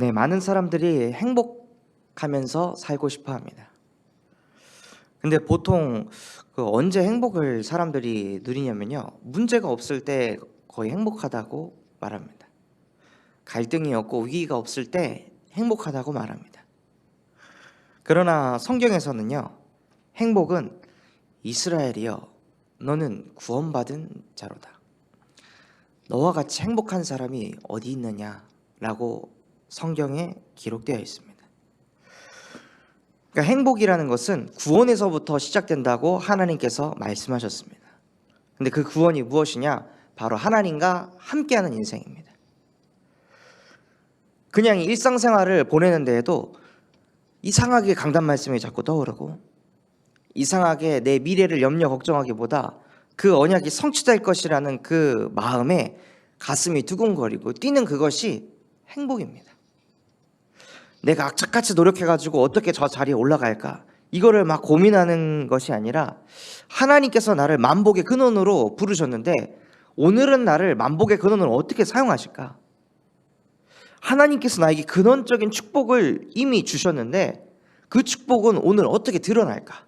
네, 많은 사람들이 행복하면서 살고 싶어 합니다. 근데 보통 언제 행복을 사람들이 누리냐면요, 문제가 없을 때 거의 행복하다고 말합니다. 갈등이 없고 위기가 없을 때 행복하다고 말합니다. 그러나 성경에서는요, 행복은 이스라엘이여 너는 구원받은 자로다, 너와 같이 행복한 사람이 어디 있느냐라고 성경에 기록되어 있습니다. 그러니까 행복이라는 것은 구원에서부터 시작된다고 하나님께서 말씀하셨습니다. 근데 그 구원이 무엇이냐? 바로 하나님과 함께하는 인생입니다. 그냥 일상생활을 보내는 데에도 이상하게 강단 말씀이 자꾸 떠오르고, 이상하게 내 미래를 염려 걱정하기보다 그 언약이 성취될 것이라는 그 마음에 가슴이 두근거리고 뛰는 그것이 행복입니다. 내가 악착같이 노력해가지고 어떻게 저 자리에 올라갈까, 이거를 막 고민하는 것이 아니라, 하나님께서 나를 만복의 근원으로 부르셨는데 오늘은 나를 만복의 근원으로 어떻게 사용하실까? 하나님께서 나에게 근원적인 축복을 이미 주셨는데 그 축복은 오늘 어떻게 드러날까?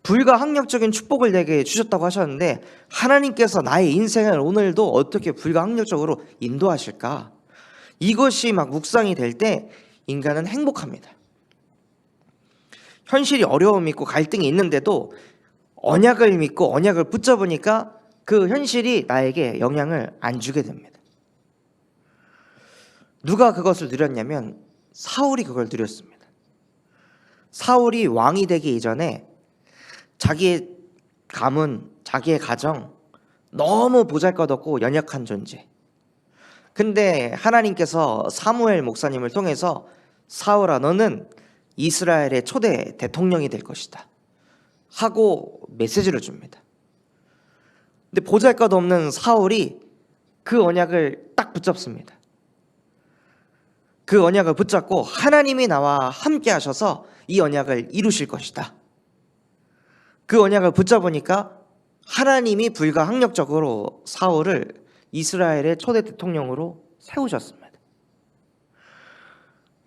불가항력적인 축복을 내게 주셨다고 하셨는데 하나님께서 나의 인생을 오늘도 어떻게 불가항력적으로 인도하실까? 이것이 막 묵상이 될 때 인간은 행복합니다. 현실이 어려움이 있고 갈등이 있는데도 언약을 믿고 언약을 붙잡으니까 그 현실이 나에게 영향을 안 주게 됩니다. 누가 그것을 누렸냐면 사울이 그걸 누렸습니다. 사울이 왕이 되기 이전에 자기의 가문, 자기의 가정, 너무 보잘것없고 연약한 존재. 근데 하나님께서 사무엘 목사님을 통해서 사울아, 너는 이스라엘의 초대 대통령이 될 것이다 하고 메시지를 줍니다. 근데 보잘것없는 사울이 그 언약을 딱 붙잡습니다. 그 언약을 붙잡고 하나님이 나와 함께 하셔서 이 언약을 이루실 것이다. 그 언약을 붙잡으니까 하나님이 불가항력적으로 사울을 이스라엘의 초대 대통령으로 세우셨습니다.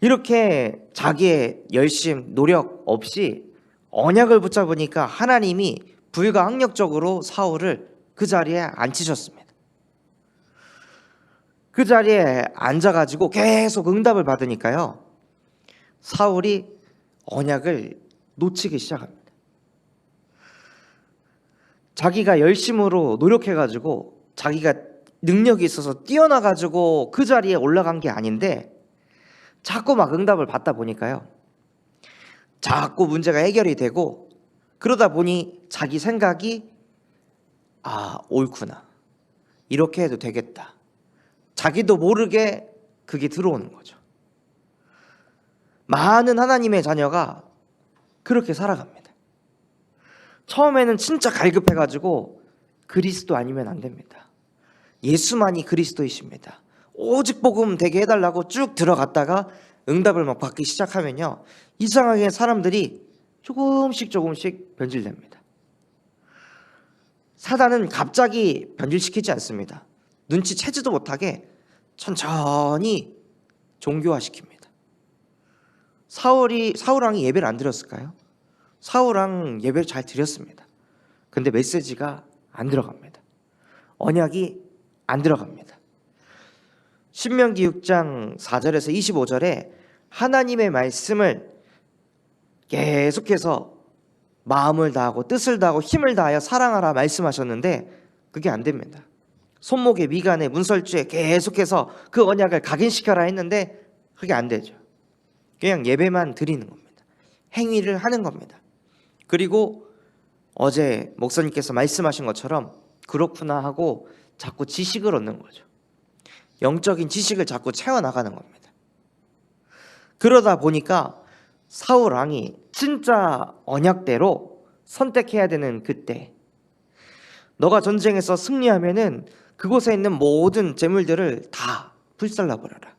이렇게 자기의 열심, 노력 없이 언약을 붙잡으니까 하나님이 불가항력적으로 사울을 그 자리에 앉히셨습니다. 그 자리에 앉아가지고 계속 응답을 받으니까요, 사울이 언약을 놓치기 시작합니다. 자기가 열심으로 노력해가지고 자기가 능력이 있어서 뛰어나가지고 그 자리에 올라간 게 아닌데 자꾸 막 응답을 받다 보니까요, 자꾸 문제가 해결이 되고, 그러다 보니 자기 생각이 옳구나, 이렇게 해도 되겠다, 자기도 모르게 그게 들어오는 거죠. 많은 하나님의 자녀가 그렇게 살아갑니다. 처음에는 진짜 갈급해가지고 그리스도 아니면 안 됩니다, 예수만이 그리스도이십니다, 오직 복음 되게 해달라고 쭉 들어갔다가 응답을 막 받기 시작하면요, 이상하게 사람들이 조금씩 변질됩니다. 사단은 갑자기 변질시키지 않습니다. 눈치채지도 못하게 천천히 종교화시킵니다. 사울왕이 예배를 안 드렸을까요? 사울왕 예배를 잘 드렸습니다. 근데 메시지가 안 들어갑니다. 언약이 안 들어갑니다. 신명기 6장 4절에서 25절에 하나님의 말씀을 계속해서 마음을 다하고 뜻을 다하고 힘을 다하여 사랑하라 말씀하셨는데 그게 안 됩니다. 손목에 미간에 문설주에 계속해서 그 언약을 각인시켜라 했는데 그게 안 되죠. 그냥 예배만 드리는 겁니다. 행위를 하는 겁니다. 그리고 어제 목사님께서 말씀하신 것처럼 그렇구나 하고 자꾸 지식을 얻는 거죠. 영적인 지식을 자꾸 채워나가는 겁니다. 그러다 보니까 사울 왕이 진짜 언약대로 선택해야 되는 그때, 너가 전쟁에서 승리하면은 그곳에 있는 모든 재물들을 다 불살라버려라,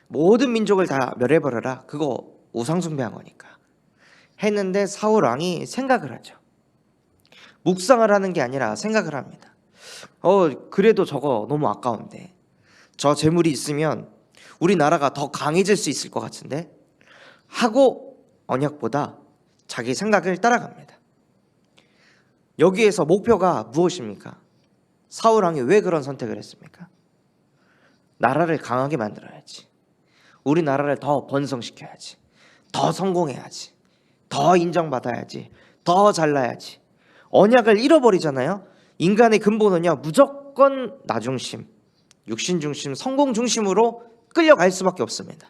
모든 민족을 다 멸해버려라, 그거 우상숭배한 거니까 했는데 사울 왕이 생각을 하죠. 묵상을 하는 게 아니라 생각을 합니다. 그래도 저거 너무 아까운데, 저 재물이 있으면 우리나라가 더 강해질 수 있을 것 같은데 하고 언약보다 자기 생각을 따라갑니다. 여기에서 목표가 무엇입니까? 사울 왕이 왜 그런 선택을 했습니까? 나라를 강하게 만들어야지. 우리나라를 더 번성시켜야지. 더 성공해야지. 더 인정받아야지. 더 잘나야지. 언약을 잃어버리잖아요. 인간의 근본은요, 무조건 나 중심, 육신 중심, 성공 중심으로 끌려갈 수밖에 없습니다.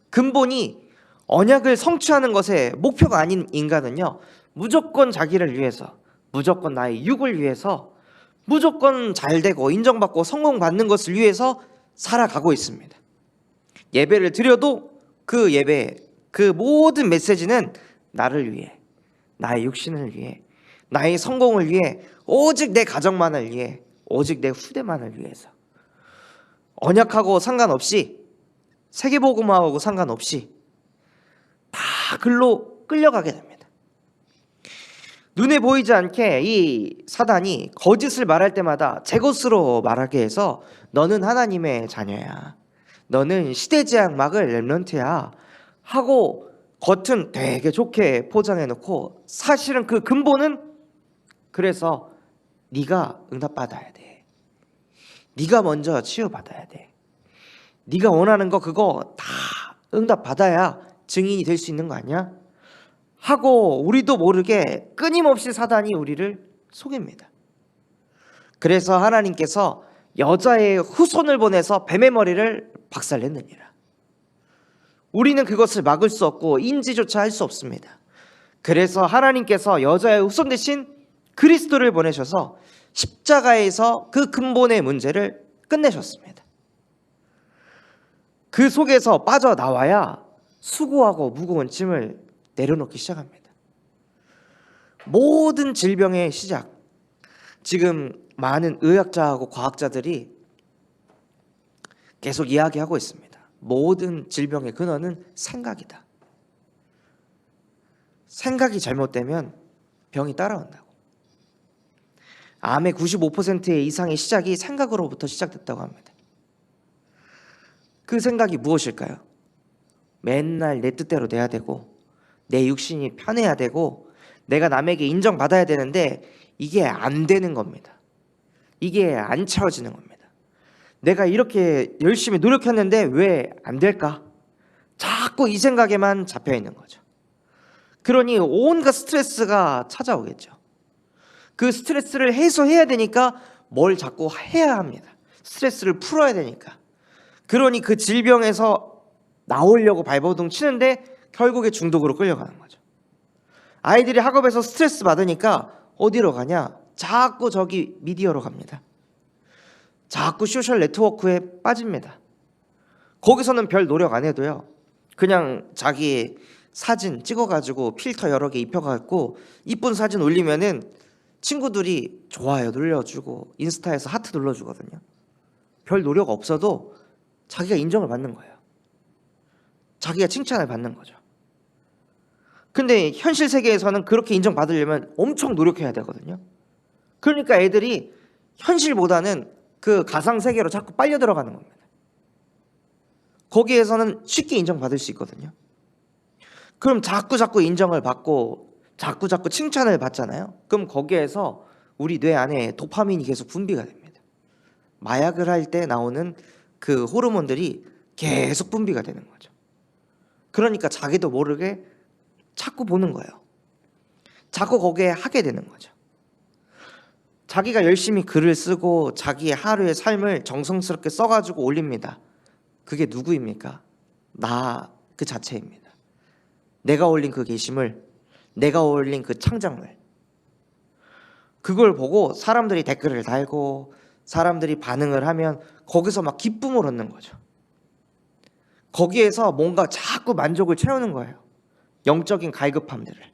근본이 언약을 성취하는 것에 목표가 아닌 인간은요, 무조건 자기를 위해서, 무조건 나의 육을 위해서, 무조건 잘되고 인정받고 성공받는 것을 위해서 살아가고 있습니다. 예배를 드려도 그 예배, 그 모든 메시지는 나를 위해, 나의 육신을 위해, 나의 성공을 위해, 오직 내 가정만을 위해, 오직 내 후대만을 위해서. 언약하고 상관없이, 세계복음화하고 상관없이 다 글로 끌려가게 됩니다. 눈에 보이지 않게 이 사단이 거짓을 말할 때마다 제 것으로 말하게 해서 너는 하나님의 자녀야, 너는 시대지향막을 렘넌트야 하고 겉은 되게 좋게 포장해놓고 사실은 그 근본은 그래서 네가 응답받아야 돼, 네가 먼저 치유받아야 돼, 네가 원하는 거 그거 다 응답받아야 증인이 될 수 있는 거 아니야? 하고 우리도 모르게 끊임없이 사단이 우리를 속입니다. 그래서 하나님께서 여자의 후손을 보내서 뱀의 머리를 박살냈느니라. 우리는 그것을 막을 수 없고 인지조차 할 수 없습니다. 그래서 하나님께서 여자의 후손 대신 그리스도를 보내셔서 십자가에서 그 근본의 문제를 끝내셨습니다. 그 속에서 빠져나와야 수고하고 무거운 짐을 내려놓기 시작합니다. 모든 질병의 시작, 지금 많은 의학자하고 과학자들이 계속 이야기하고 있습니다. 모든 질병의 근원은 생각이다. 생각이 잘못되면 병이 따라온다고. 암의 95% 이상의 시작이 생각으로부터 시작됐다고 합니다. 그 생각이 무엇일까요? 맨날 내 뜻대로 돼야 되고 내 육신이 편해야 되고 내가 남에게 인정받아야 되는데 이게 안 되는 겁니다. 이게 안 채워지는 겁니다. 내가 이렇게 열심히 노력했는데 왜 안 될까? 자꾸 이 생각에만 잡혀 있는 거죠. 그러니 온갖 스트레스가 찾아오겠죠. 그 스트레스를 해소해야 되니까 뭘 자꾸 해야 합니다. 스트레스를 풀어야 되니까. 그러니 그 질병에서 나오려고 발버둥 치는데 결국에 중독으로 끌려가는 거죠. 아이들이 학업에서 스트레스 받으니까 어디로 가냐? 자꾸 저기 미디어로 갑니다. 자꾸 소셜 네트워크에 빠집니다. 거기서는 별 노력 안 해도요, 그냥 자기 사진 찍어가지고 필터 여러 개 입혀갖고 이쁜 사진 올리면은 친구들이 좋아요 눌러주고 인스타에서 하트 눌러주거든요. 별 노력 없어도 자기가 인정을 받는 거예요. 자기가 칭찬을 받는 거죠. 근데 현실 세계에서는 그렇게 인정받으려면 엄청 노력해야 되거든요. 그러니까 애들이 현실보다는 그 가상 세계로 자꾸 빨려 들어가는 겁니다. 거기에서는 쉽게 인정받을 수 있거든요. 그럼 자꾸 인정을 받고 자꾸 칭찬을 받잖아요. 그럼 거기에서 우리 뇌 안에 도파민이 계속 분비가 됩니다. 마약을 할 때 나오는 그 호르몬들이 계속 분비가 되는 거죠. 그러니까 자기도 모르게 자꾸 보는 거예요. 자꾸 거기에 하게 되는 거죠. 자기가 열심히 글을 쓰고 자기의 하루의 삶을 정성스럽게 써가지고 올립니다. 그게 누구입니까? 나 그 자체입니다. 내가 올린 그 게시물, 내가 올린 그 창작물, 그걸 보고 사람들이 댓글을 달고 사람들이 반응을 하면 거기서 막 기쁨을 얻는 거죠. 거기에서 뭔가 자꾸 만족을 채우는 거예요. 영적인 갈급함들을.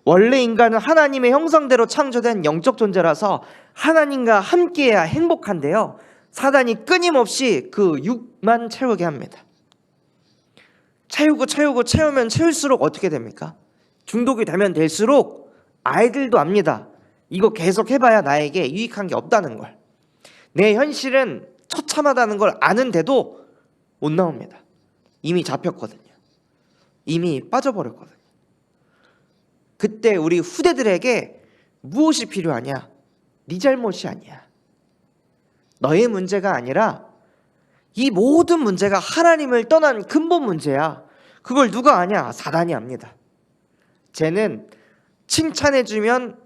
원래 인간은 하나님의 형상대로 창조된 영적 존재라서 하나님과 함께해야 행복한데요, 사단이 끊임없이 그 육만 채우게 합니다. 채우면 채울수록 어떻게 됩니까? 중독이 되면 될수록 아이들도 압니다. 이거 계속 해봐야 나에게 유익한 게 없다는 걸. 내 현실은 처참하다는 걸 아는데도 못 나옵니다. 이미 잡혔거든요. 이미 빠져버렸거든요. 그때 우리 후대들에게 무엇이 필요하냐? 네 잘못이 아니야. 너의 문제가 아니라 이 모든 문제가 하나님을 떠난 근본 문제야. 그걸 누가 아냐? 사단이 압니다. 쟤는 칭찬해주면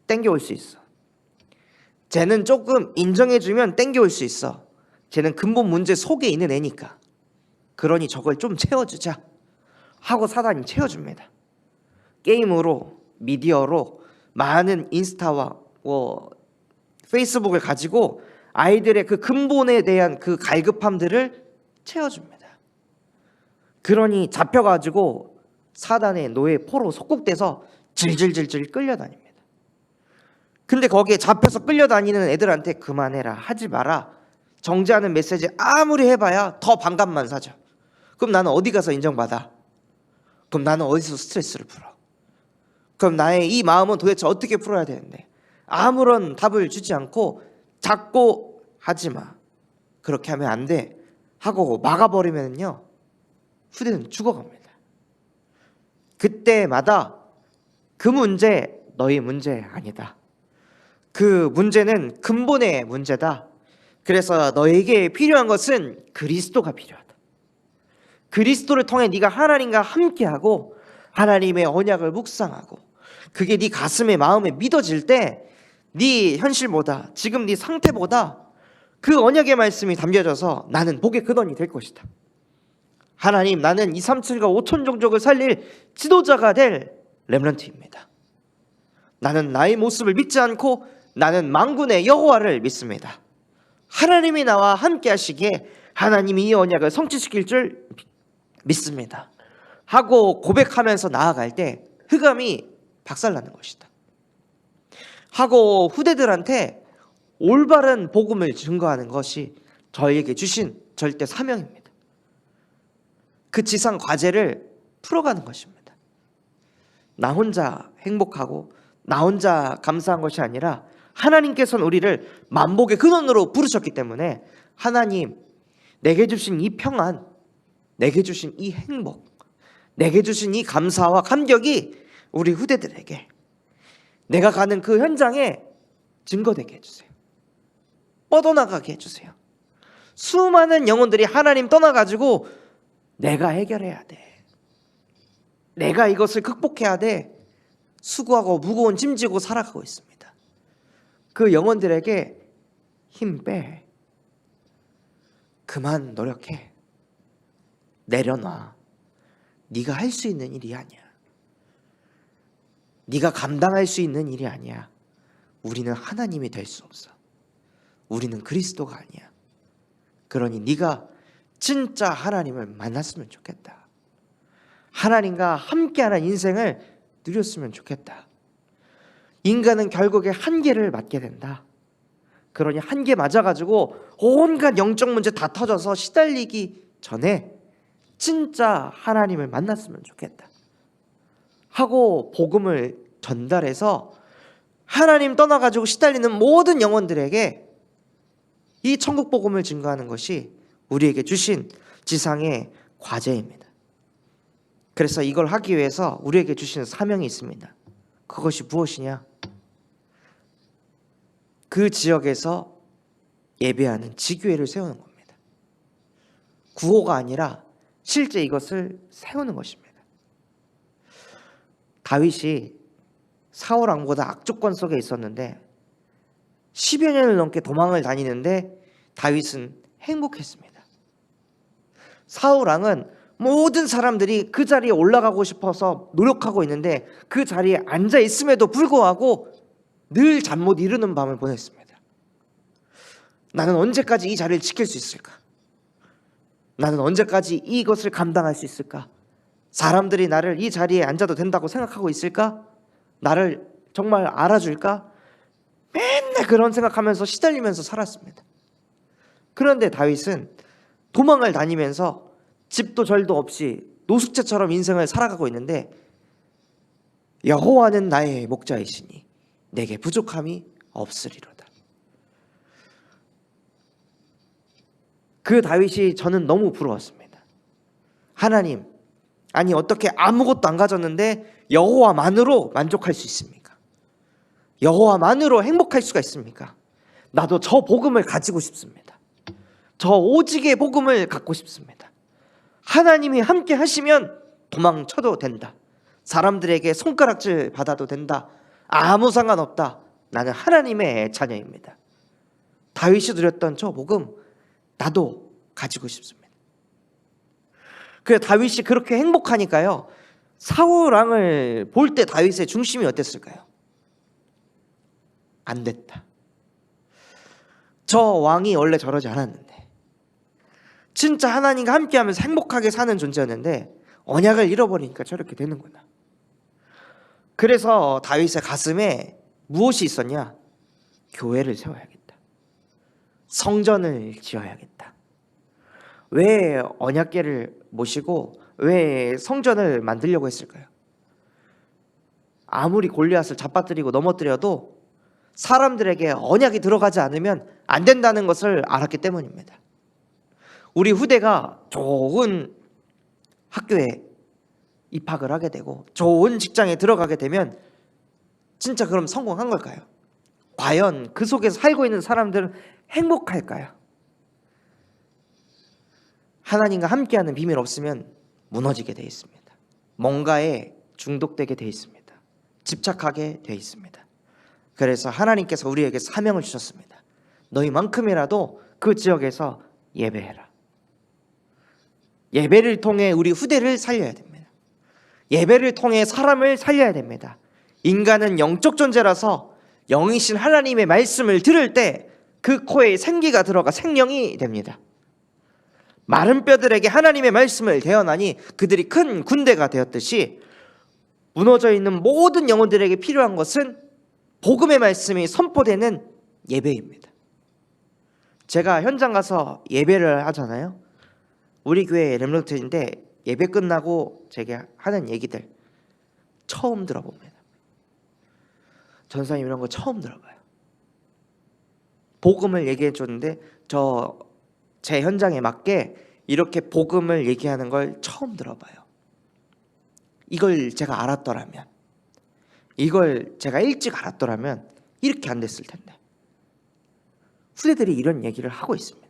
땡겨올 수 있어. 쟤는 조금 인정해주면 땡겨올 수 있어. 쟤는 근본 문제 속에 있는 애니까. 그러니 저걸 좀 채워주자 하고 사단이 채워줍니다. 게임으로, 미디어로, 많은 인스타와 페이스북을 가지고 아이들의 그 근본에 대한 그 갈급함들을 채워줍니다. 그러니 잡혀가지고 사단의 노예 포로 속국돼서 질질질질 끌려다닙니다. 근데 거기에 잡혀서 끌려다니는 애들한테 그만해라, 하지 마라, 정죄하는 메시지 아무리 해봐야 더 반감만 사죠. 그럼 나는 어디 가서 인정받아? 그럼 나는 어디서 스트레스를 풀어? 그럼 나의 이 마음은 도대체 어떻게 풀어야 되는데? 아무런 답을 주지 않고 자꾸 하지마, 그렇게 하면 안 돼 하고 막아버리면요, 후대는 죽어갑니다. 그때마다 그 문제 너희 문제 아니다. 그 문제는 근본의 문제다. 그래서 너에게 필요한 것은 그리스도가 필요하다. 그리스도를 통해 네가 하나님과 함께하고 하나님의 언약을 묵상하고 그게 네 가슴에 마음에 믿어질 때 네 현실보다 지금 네 상태보다 그 언약의 말씀이 담겨져서 나는 복의 근원이 될 것이다. 하나님, 나는 2, 3, 7과 5천 종족을 살릴 지도자가 될 렘넌트입니다. 나는 나의 모습을 믿지 않고 나는 만군의 여호와를 믿습니다. 하나님이 나와 함께 하시기에 하나님이 이 언약을 성취시킬 줄 믿습니다 하고 고백하면서 나아갈 때 흑암이 박살나는 것이다 하고 후대들한테 올바른 복음을 증거하는 것이 저희에게 주신 절대 사명입니다. 그 지상 과제를 풀어가는 것입니다. 나 혼자 행복하고 나 혼자 감사한 것이 아니라 하나님께서는 우리를 만복의 근원으로 부르셨기 때문에 하나님, 내게 주신 이 평안, 내게 주신 이 행복, 내게 주신 이 감사와 감격이 우리 후대들에게 내가 가는 그 현장에 증거되게 해주세요. 뻗어나가게 해주세요. 수많은 영혼들이 하나님 떠나가지고 내가 해결해야 돼, 내가 이것을 극복해야 돼, 수고하고 무거운 짐 지고 살아가고 있습니다. 그 영혼들에게 힘 빼, 그만 노력해, 내려놔. 네가 할 수 있는 일이 아니야. 네가 감당할 수 있는 일이 아니야. 우리는 하나님이 될 수 없어. 우리는 그리스도가 아니야. 그러니 네가 진짜 하나님을 만났으면 좋겠다. 하나님과 함께하는 인생을 누렸으면 좋겠다. 인간은 결국에 한계를 맞게 된다. 그러니 한계 맞아가지고 온갖 영적 문제 다 터져서 시달리기 전에 진짜 하나님을 만났으면 좋겠다 하고 복음을 전달해서 하나님 떠나가지고 시달리는 모든 영혼들에게 이 천국 복음을 증거하는 것이 우리에게 주신 지상의 과제입니다. 그래서 이걸 하기 위해서 우리에게 주시는 사명이 있습니다. 그것이 무엇이냐? 그 지역에서 예배하는 지교회를 세우는 겁니다. 구호가 아니라 실제 이것을 세우는 것입니다. 다윗이 사울 왕보다 악조건 속에 있었는데 10여 년을 넘게 도망을 다니는데 다윗은 행복했습니다. 사울 왕은 모든 사람들이 그 자리에 올라가고 싶어서 노력하고 있는데 그 자리에 앉아 있음에도 불구하고 늘 잠 못 이루는 밤을 보냈습니다. 나는 언제까지 이 자리를 지킬 수 있을까? 나는 언제까지 이것을 감당할 수 있을까? 사람들이 나를 이 자리에 앉아도 된다고 생각하고 있을까? 나를 정말 알아줄까? 맨날 그런 생각하면서 시달리면서 살았습니다. 그런데 다윗은 도망을 다니면서 집도 절도 없이 노숙자처럼 인생을 살아가고 있는데 여호와는 나의 목자이시니 내게 부족함이 없으리로다. 그 다윗이 저는 너무 부러웠습니다. 하나님, 아니 어떻게 아무것도 안 가졌는데 여호와만으로 만족할 수 있습니까? 여호와만으로 행복할 수가 있습니까? 나도 저 복음을 가지고 싶습니다. 저 오직의 복음을 갖고 싶습니다. 하나님이 함께 하시면 도망쳐도 된다. 사람들에게 손가락질 받아도 된다. 아무 상관없다. 나는 하나님의 자녀입니다. 다윗이 누렸던 저 복음 나도 가지고 싶습니다. 그래서 다윗이 그렇게 행복하니까요, 사울 왕을 볼 때 다윗의 중심이 어땠을까요? 안 됐다. 저 왕이 원래 저러지 않았는데, 진짜 하나님과 함께하면서 행복하게 사는 존재였는데 언약을 잃어버리니까 저렇게 되는구나. 그래서 다윗의 가슴에 무엇이 있었냐? 교회를 세워야겠다. 성전을 지어야겠다. 왜 언약궤를 모시고 왜 성전을 만들려고 했을까요? 아무리 골리앗을 잡아뜨리고 넘어뜨려도 사람들에게 언약이 들어가지 않으면 안 된다는 것을 알았기 때문입니다. 우리 후대가 좋은 학교에 입학을 하게 되고 좋은 직장에 들어가게 되면 진짜 그럼 성공한 걸까요? 과연 그 속에서 살고 있는 사람들은 행복할까요? 하나님과 함께하는 비밀 없으면 무너지게 되어 있습니다. 뭔가에 중독되게 되어 있습니다. 집착하게 되어 있습니다. 그래서 하나님께서 우리에게 사명을 주셨습니다. 너희만큼이라도 그 지역에서 예배해라. 예배를 통해 우리 후대를 살려야 됩니다. 예배를 통해 사람을 살려야 됩니다. 인간은 영적 존재라서 영이신 하나님의 말씀을 들을 때 그 코에 생기가 들어가 생명이 됩니다. 마른 뼈들에게 하나님의 말씀을 대언하니 그들이 큰 군대가 되었듯이 무너져 있는 모든 영혼들에게 필요한 것은 복음의 말씀이 선포되는 예배입니다. 제가 현장 가서 예배를 하잖아요. 우리 교회 렘넌트인데 예배 끝나고 제가 하는 얘기들 처음 들어봅니다. 전사님 이런 거 처음 들어봐요. 복음을 얘기해 줬는데 제 현장에 맞게 이렇게 복음을 얘기하는 걸 처음 들어봐요. 이걸 제가 알았더라면, 이걸 제가 일찍 알았더라면 이렇게 안 됐을 텐데. 후대들이 이런 얘기를 하고 있습니다.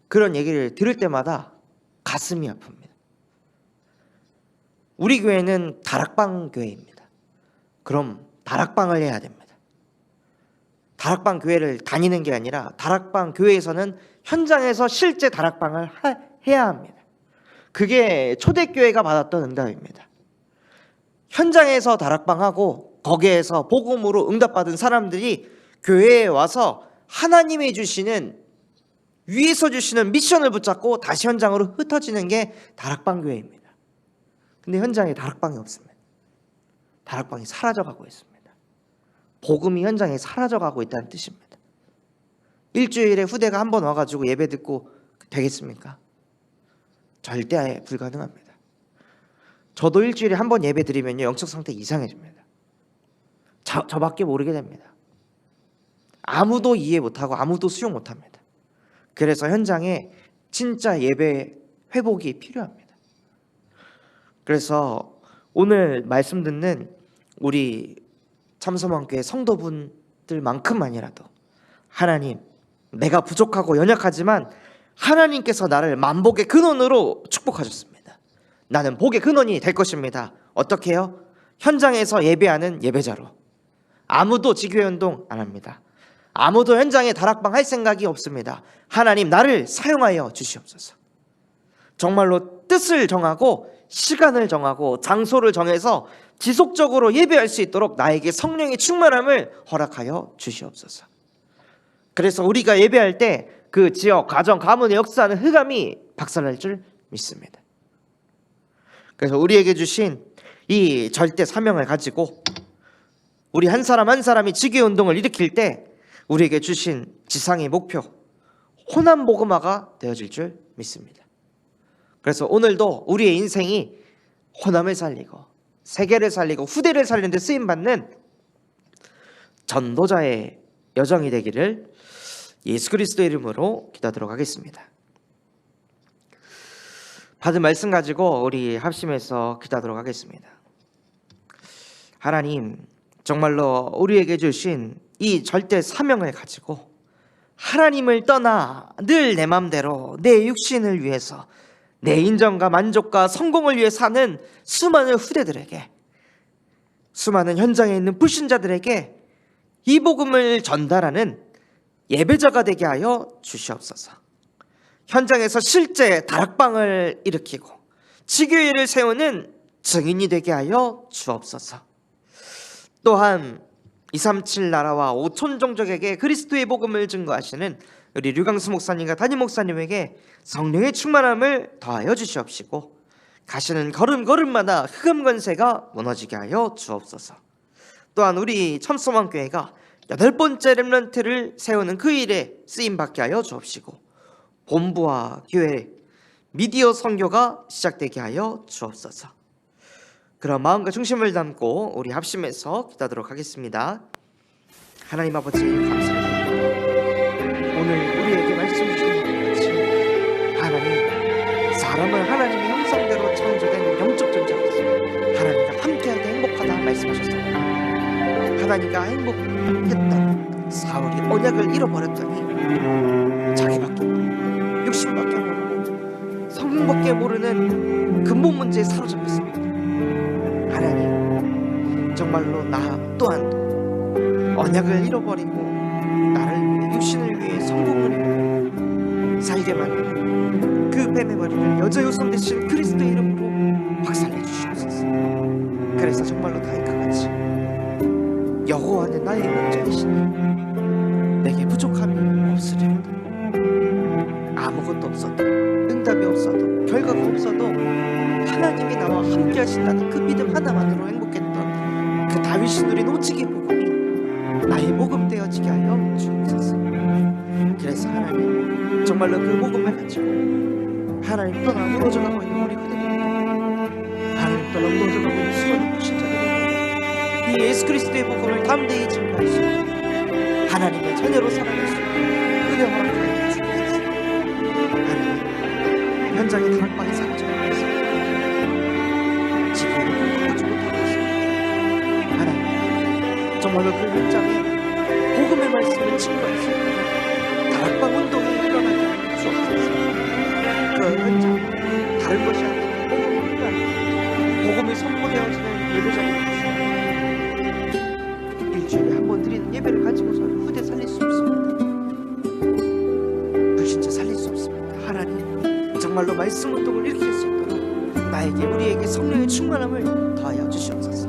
그런 얘기를 들을 때마다 가슴이 아픕니다. 우리 교회는 다락방 교회입니다. 그럼 다락방을 해야 됩니다. 다락방 교회를 다니는 게 아니라 다락방 교회에서는 현장에서 실제 다락방을 해야 합니다. 그게 초대교회가 받았던 응답입니다. 현장에서 다락방하고 거기에서 복음으로 응답받은 사람들이 교회에 와서 하나님이 주시는, 위에서 주시는 미션을 붙잡고 다시 현장으로 흩어지는 게 다락방 교회입니다. 근데 현장에 다락방이 없습니다. 다락방이 사라져가고 있습니다. 복음이 현장에 사라져가고 있다는 뜻입니다. 일주일에 후대가 한 번 와가지고 예배 듣고 되겠습니까? 절대 불가능합니다. 저도 일주일에 한 번 예배 드리면요 영적 상태 이상해집니다. 저밖에 모르게 됩니다. 아무도 이해 못하고 아무도 수용 못합니다. 그래서 현장에 진짜 예배 회복이 필요합니다. 그래서 오늘 말씀 듣는 우리 참소망교회 성도분들만큼만이라도 하나님, 내가 부족하고 연약하지만 하나님께서 나를 만복의 근원으로 축복하셨습니다. 나는 복의 근원이 될 것입니다. 어떻게 해요? 현장에서 예배하는 예배자로. 아무도 지교회 운동 안 합니다. 아무도 현장에 다락방 할 생각이 없습니다. 하나님, 나를 사용하여 주시옵소서. 정말로 뜻을 정하고 시간을 정하고 장소를 정해서 지속적으로 예배할 수 있도록 나에게 성령의 충만함을 허락하여 주시옵소서. 그래서 우리가 예배할 때 그 지역, 가정, 가문의 역사하는 흑암이 박살날 줄 믿습니다. 그래서 우리에게 주신 이 절대 사명을 가지고 우리 한 사람 한 사람이 지교회 운동을 일으킬 때 우리에게 주신 지상의 목표, 호남 복음화가 되어질 줄 믿습니다. 그래서 오늘도 우리의 인생이 호남을 살리고 세계를 살리고 후대를 살리는 데 쓰임받는 전도자의 여정이 되기를 예수 그리스도의 이름으로 기도하도록 하겠습니다. 받은 말씀 가지고 우리 합심해서 기도하도록 하겠습니다. 하나님, 정말로 우리에게 주신 이 절대 사명을 가지고 하나님을 떠나 늘 내 맘대로 내 육신을 위해서 내 인정과 만족과 성공을 위해 사는 수많은 후대들에게, 수많은 현장에 있는 불신자들에게 이 복음을 전달하는 예배자가 되게 하여 주시옵소서. 현장에서 실제 다락방을 일으키고 지교회를 세우는 증인이 되게 하여 주옵소서. 또한 237 나라와 5천 종족에게 그리스도의 복음을 증거하시는 우리 류강수 목사님과 담임 목사님에게 성령의 충만함을 더하여 주시옵시고 가시는 걸음걸음마다 흑암 권세가 무너지게 하여 주옵소서. 또한 우리 참소망교회가 8번째 렘넌트를 세우는 그 일에 쓰임받게 하여 주옵시고 본부와 교회, 미디어 선교가 시작되게 하여 주옵소서. 그런 마음과 중심을 담고 우리 합심해서 기도하도록 하겠습니다. 하나님 아버지, 감사드립니다. 오늘 우리에게 말씀 주신 것 같이 하나님, 사람은 하나님의 형상대로 창조된 영적 존재로서 하나님과 함께하게 행복하다 말씀하셨습니다. 하나님과 행복했던 사울이 언약을 잃어버렸더니 자기밖에 모르고 육신밖에 모르고 성경밖에 모르는 근본 문제에 사로잡혔습니다. 하나님, 정말로 나 또한 언약을 잃어버리고 나를 위해, 육신을 위해, 성공을 위해 살게 만든 그 뱀의 머리를 여자의 손 대신 그리스도의 이름으로 박살내 주시옵소서. 그래서 정말로 다윗과 같이 여호와는 나의 목자이시니 내게 부족함이 없으리로다. 아무것도 없어도, 응답이 없어도, 결과가 없어도 하나님이 나와 함께 하신다는 그 믿음 하나만으로 행복했던 그 다윗이 누린 오직의 복음이 나의 복음 되어지게 하여 주옵소서. 그래서 하나님, 정말로 그 복음을 가지고 하나님 떠나 무너져가고 있는 우리 그들입니다. 하나님 떠나 무너져가고 있는 수많은 불신자들에게 이 예수 그리스도의 복음을 담대히 증거할 수 있는 하나님의 자녀로 살아갈 수 있는 은혜 허락하여 주옵소서. 하나님, 현장의 다락방에 사라져가고 있습니다. 지구를 공격하지 못하고 있습니다. 하나님, 정말로 그 현장에 복음의 말씀을 증거할 수 있는 다락방 운동이 일어나게 하여 주옵소서. 그 현장, 다른 것이 아니라 복음을 일어나는, 복음이 선포되어지는 예배자가 되었습니다. 일주일에 한 번 드리는 예배를 가지고서 후대 살릴 수 없습니다. 불신자 살릴 수 없습니다. 하나님, 정말로 말씀 운동을 일으킬 수 있도록 나에게, 우리에게 성령의 충만함을 더하여 주시옵소서.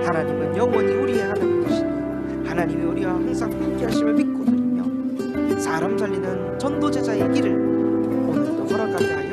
하나님은 영원히 우리의 하나님이시니 하나님이 우리와 항상 함께 하심을 믿고 드리며 사람 살리는 전도제자의 길을 오늘도 허락하게 하여